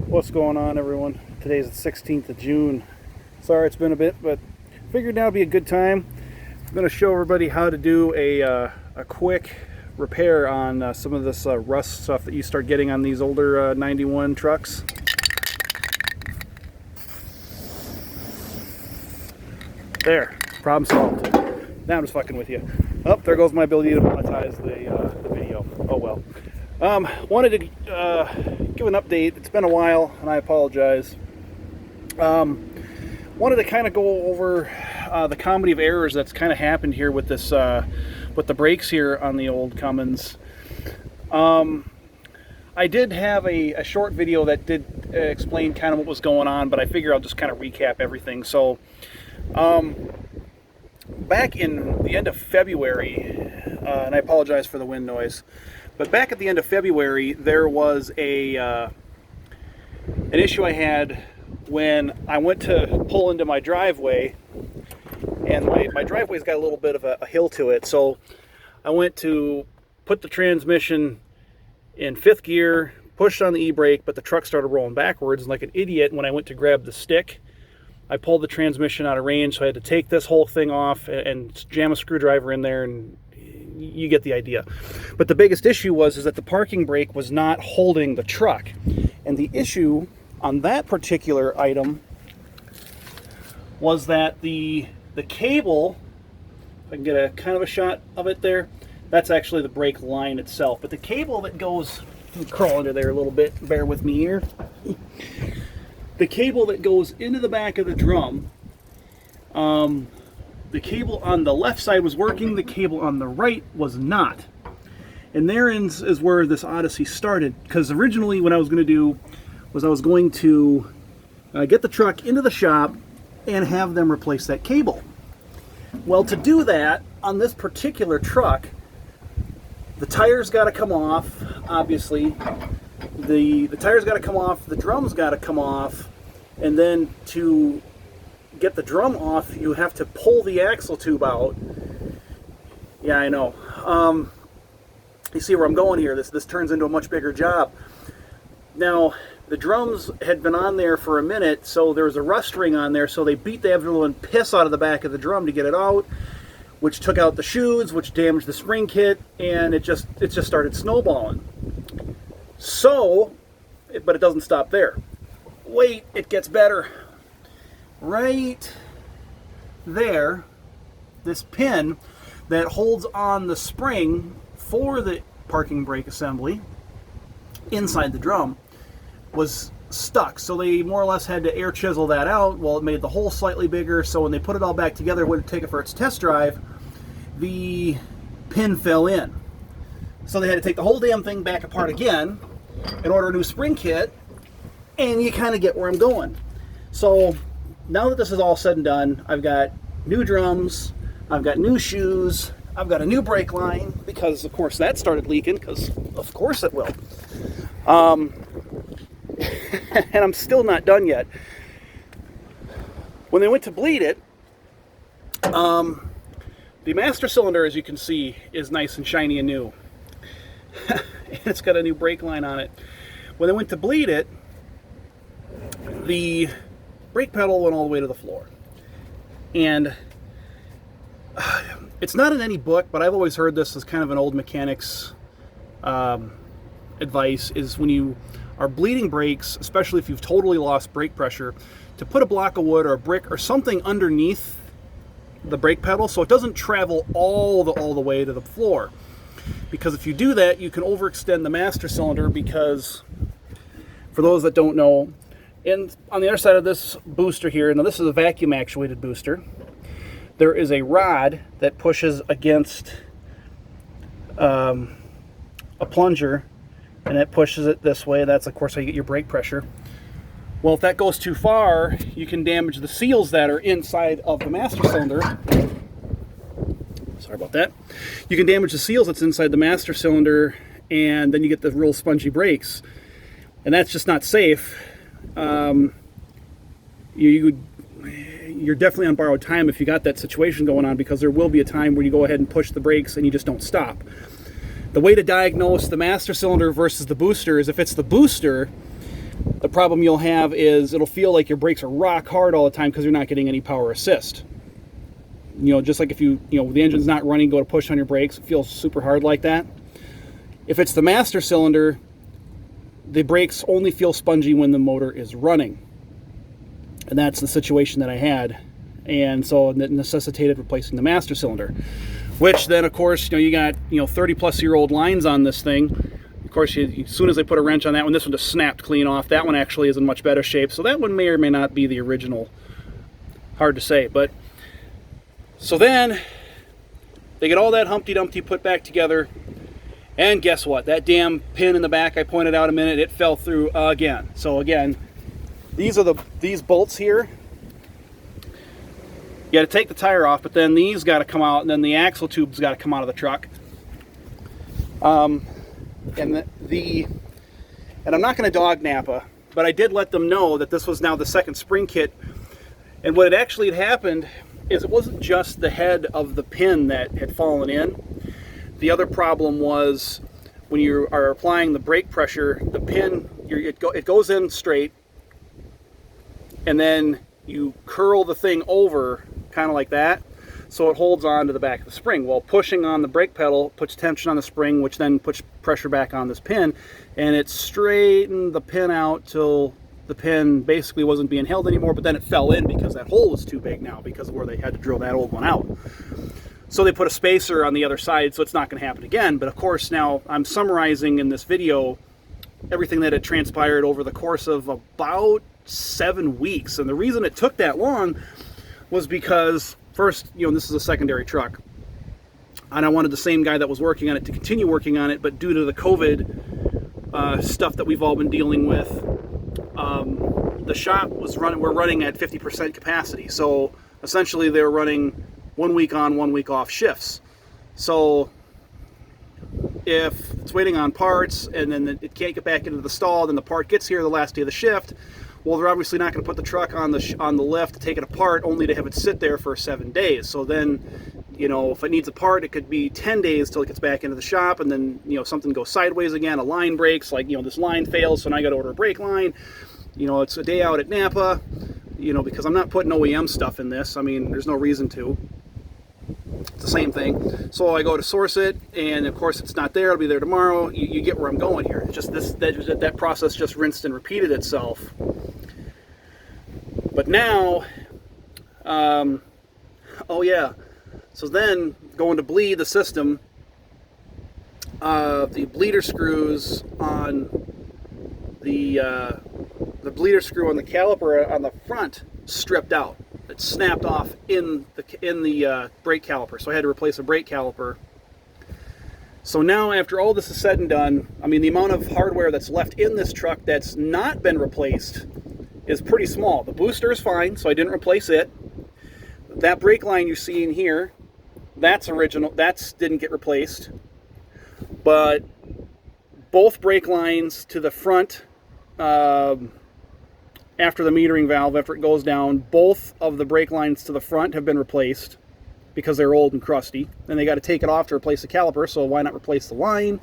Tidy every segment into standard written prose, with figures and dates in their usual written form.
What's going on, everyone? Today's the 16th of June. Sorry it's been a bit, but figured now would be a good time. I'm going to show everybody how to do a quick repair on some of this rust stuff that you start getting on these older 91 trucks. There, problem solved. Now I'm just fucking with you. Oh, there goes my ability to monetize the video. Oh well. Wanted to give an update. It's been a while, and I apologize. Wanted to kind of go over the comedy of errors that's kind of happened here with this, with the brakes here on the old Cummins. I did have a short video that did explain kind of what was going on, but I figure I'll just kind of recap everything. So, back in the end of February, and I apologize for the wind noise, but back at the end of February, there was an issue I had when I went to pull into my driveway, and my driveway's got a little bit of a hill to it, so I went to put the transmission in 5th gear, pushed on the e-brake, but the truck started rolling backwards, and like an idiot, when I went to grab the stick, I pulled the transmission out of range, so I had to take this whole thing off and jam a screwdriver in there, and you get the idea. But the biggest issue is that the parking brake was not holding the truck. And the issue on that particular item was that the cable, if I can get a kind of a shot of it there, that's actually the brake line itself. But the cable that goes, let me crawl under there a little bit, bear with me here. The cable that goes into the back of the drum, the cable on the left side was working, the cable on the right was not. And therein is where this odyssey started, because originally what I was going to do was I was going to get the truck into the shop and have them replace that cable. Well, to do that, on this particular truck, the tires got to come off, obviously. The tires got to come off, the drum's got to come off, and then to get the drum off, you have to pull the axle tube out. Yeah, I know. You see where I'm going here. This turns into a much bigger job. Now, the drums had been on there for a minute, so there was a rust ring on there, so they beat the effluent piss out of the back of the drum to get it out, which took out the shoes, which damaged the spring kit, and it just started snowballing. So, but it doesn't stop there. Wait, it gets better. Right there, this pin that holds on the spring for the parking brake assembly inside the drum was stuck. So they more or less had to air chisel that out. Well, it made the hole slightly bigger, so when they put it all back together, when it take it for its test drive, the pin fell in. So they had to take the whole damn thing back apart again and order a new spring kit, and you kind of get where I'm going. So now that this is all said and done, I've got new drums, I've got new shoes, I've got a new brake line, because of course that started leaking, because of course it will. And I'm still not done yet. When they went to bleed it, the master cylinder, as you can see, is nice and shiny and new. And it's got a new brake line on it. When they went to bleed it, the brake pedal went all the way to the floor. And it's not in any book, but I've always heard this as kind of an old mechanic's advice, is when you are bleeding brakes, especially if you've totally lost brake pressure, to put a block of wood or a brick or something underneath the brake pedal so it doesn't travel all the way to the floor. Because if you do that, you can overextend the master cylinder, because for those that don't know, and on the other side of this booster here, now this is a vacuum actuated booster, there is a rod that pushes against a plunger, and it pushes it this way. That's of course how you get your brake pressure. Well, if that goes too far, you can damage the seals that are inside of the master cylinder. Sorry about that. You can damage the seals that's inside the master cylinder, and then you get the real spongy brakes, and that's just not safe. You're definitely on borrowed time if you got that situation going on, because there will be a time where you go ahead and push the brakes and you just don't stop. The way to diagnose the master cylinder versus the booster is, if it's the booster, The problem you'll have is it'll feel like your brakes are rock hard all the time because you're not getting any power assist. You know, just like if the engine's not running, go to push on your brakes, it feels super hard like that. If it's the master cylinder, the brakes only feel spongy when the motor is running. And that's the situation that I had. And so that necessitated replacing the master cylinder. Which then, of course, you got 30-plus-year-old lines on this thing. Of course, as soon as I put a wrench on that one, this one just snapped clean off. That one actually is in much better shape. So that one may or may not be the original. Hard to say. But so then they get all that Humpty Dumpty put back together. And guess what? That damn pin in the back I pointed out a minute, it fell through again. So again, these bolts here. You got to take the tire off, but then these got to come out, and then the axle tube's got to come out of the truck. And I'm not going to dog Napa, but I did let them know that this was now the second spring kit. And what had actually happened is it wasn't just the head of the pin that had fallen in. The other problem was when you are applying the brake pressure, the pin, it goes in straight, and then you curl the thing over kind of like that, so it holds on to the back of the spring. Well, pushing on the brake pedal puts tension on the spring, which then puts pressure back on this pin, and it straightened the pin out till the pin basically wasn't being held anymore, but then it fell in because that hole was too big now because of where they had to drill that old one out. So they put a spacer on the other side, so it's not going to happen again. But of course, now I'm summarizing in this video everything that had transpired over the course of about 7 weeks. And the reason it took that long was because, first, this is a secondary truck. And I wanted the same guy that was working on it to continue working on it, but due to the COVID stuff that we've all been dealing with, the shop we're running at 50% capacity. So essentially they were running 1 week on, 1 week off shifts. So if it's waiting on parts and then it can't get back into the stall, then the part gets here the last day of the shift. Well, they're obviously not going to put the truck on the lift to take it apart, only to have it sit there for 7 days. So then, if it needs a part, it could be 10 days till it gets back into the shop, and then something goes sideways again. A line breaks, like this line fails, so now I got to order a brake line. It's a day out at Napa, because I'm not putting OEM stuff in this. I mean, there's no reason to. It's the same thing. So I go to source it, and of course it's not there. It'll be there tomorrow. You get where I'm going here. It's just that process just rinsed and repeated itself. But now, oh yeah. So then going to bleed the system, the bleeder screws on the bleeder screw on the caliper on the front stripped out. It snapped off in the brake caliper, so I had to replace a brake caliper. So now, after all this is said and done, I mean, the amount of hardware that's left in this truck that's not been replaced is pretty small. The booster is fine, so I didn't replace it. That brake line you're seeing here, that's original. That didn't get replaced. But both brake lines to the front, after the metering valve, after it goes down, both of the brake lines to the front have been replaced because they're old and crusty. And they got to take it off to replace the caliper, so why not replace the line?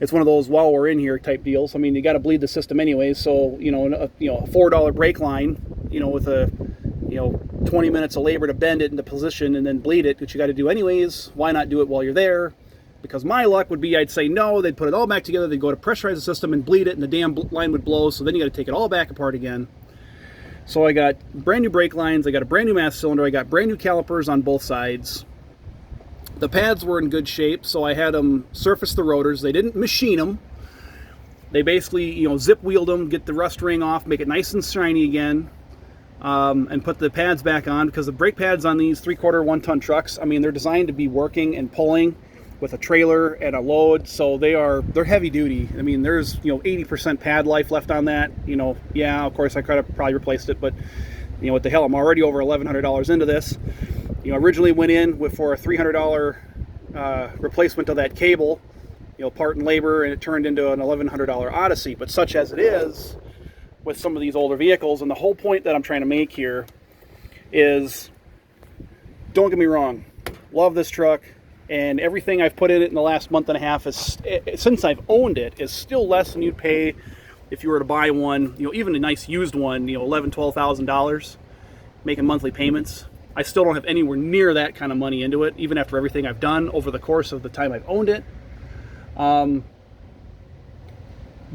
It's one of those while we're in here type deals. I mean, you got to bleed the system anyways, so a $4 brake line, with a 20 minutes of labor to bend it into position and then bleed it, which you got to do anyways. Why not do it while you're there? Because my luck would be I'd say no, they'd put it all back together, they'd go to pressurize the system and bleed it, and the damn line would blow, so then you got to take it all back apart again. So I got brand new brake lines, I got a brand new master cylinder, I got brand new calipers on both sides. The pads were in good shape, so I had them surface the rotors. They didn't machine them. They basically, zip wheeled them, get the rust ring off, make it nice and shiny again, and put the pads back on, because the brake pads on these 3/4 1-ton trucks, I mean, they're designed to be working and pulling with a trailer and a load, so they're heavy duty. I mean, there's 80% pad life left on that. Yeah, of course I could have probably replaced it, but what the hell, I'm already over $1,100 into this. Originally went in for a $300 replacement of that cable, part and labor, and it turned into an $1,100 odyssey. But such as it is with some of these older vehicles, and the whole point that I'm trying to make here is, don't get me wrong, love this truck. And everything I've put in it in the last month and a half, since I've owned it, is still less than you'd pay if you were to buy one, even a nice used one, $11,000-$12,000, making monthly payments. I still don't have anywhere near that kind of money into it, even after everything I've done over the course of the time I've owned it.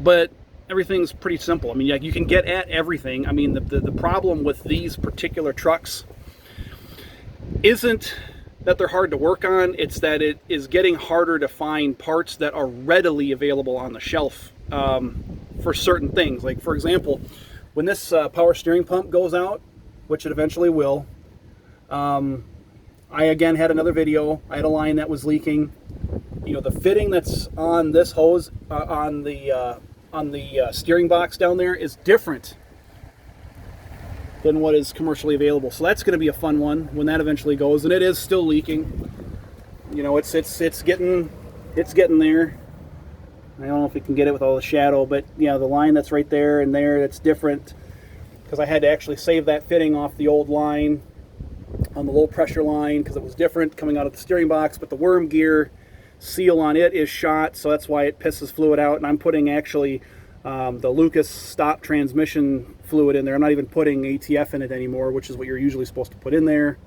But everything's pretty simple. I mean, yeah, you can get at everything. I mean, the problem with these particular trucks isn't that they're hard to work on, it's that it is getting harder to find parts that are readily available on the shelf for certain things. Like, for example, when this power steering pump goes out, which it eventually will, I again had another video. I had a line that was leaking. The fitting that's on this hose on the steering box down there is different than what is commercially available. So that's going to be a fun one when that eventually goes, and it is still leaking. It's getting there. I don't know if we can get it with all the shadow, but the line that's right there and there, that's different because I had to actually save that fitting off the old line on the low pressure line because it was different coming out of the steering box. But the worm gear seal on it is shot, so that's why it pisses fluid out. And I'm putting actually the Lucas stop transmission fluid in there. I'm not even putting ATF in it anymore, which is what you're usually supposed to put in there.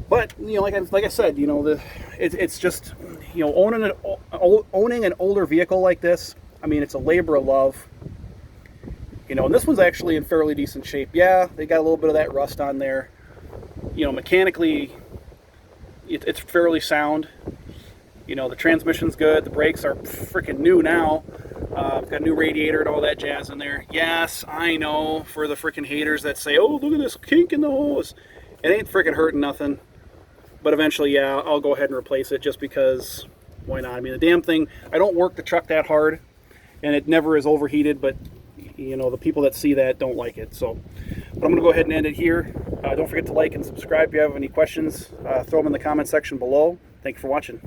But like I said, it's just owning an older vehicle like this. I mean, it's a labor of love. And this one's actually in fairly decent shape. Yeah, they got a little bit of that rust on there. Mechanically, it's fairly sound. The transmission's good. The brakes are freaking new now. Got a new radiator and all that jazz in there. Yes, I know, for the freaking haters that say, oh, look at this kink in the hose. It ain't freaking hurting nothing. But eventually, yeah, I'll go ahead and replace it just because, why not? I mean, the damn thing, I don't work the truck that hard, and it never is overheated, but, the people that see that don't like it. So, but I'm going to go ahead and end it here. Don't forget to like and subscribe if you have any questions. Throw them in the comment section below. Thank you for watching.